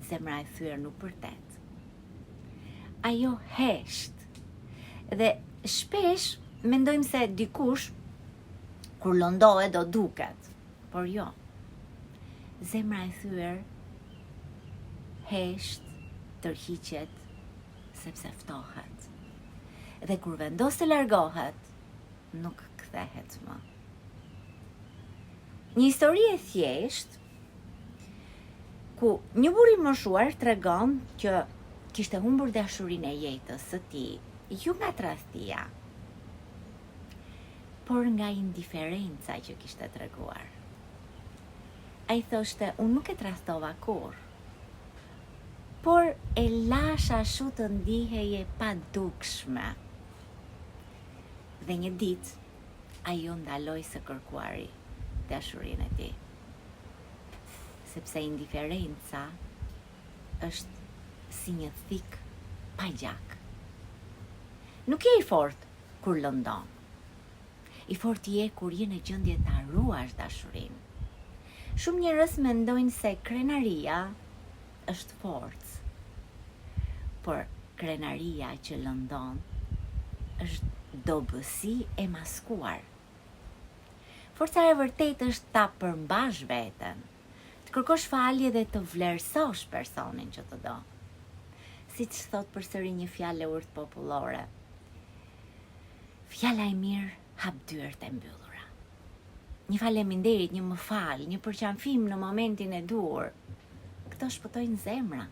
zemra e thyer nuk përtet. Ajo hesht. Dhe shpesh mendojmë se dikush kur lëndohet do duket, por jo. Zemra e thyer hesht, tërhiqet, sepse ftohet. Dhe kur vendos të largohet, nuk kthehet më. Një histori e thjesht, ku një burr i moshuar tregon që kishte humbur dashurinë e jetës së tij, jo nga tradhtia, por nga indiferenca që kishte treguar. Ai thoshte, unë nuk e tradhtova kurrë, por e lash ashtu të ndiheje pa dukshme. Dhe një ditë, ajo ndaloi së kërkuari dashurinë e tij. Sepse indiferenca është si një thik pa gjak. Nuk je i fort kur lëndon. I fort je kur je në gjendje ta ruash dashurinë. Shumë njerëz mendojnë se krenaria është forcë. Por krenaria që lëndon është dobësi e maskuar. Forca e vërtetë është ta përmbash veten, të kërkosh falje dhe të vlerësosh personin që të do. Siç thot përsëri një fjalë e urtë popullore. Fjala e mirë hap dyert e mbyllura. Një faleminderit, një më fal, një përqafim në momentin e dur. Këto shpëtojnë zemra.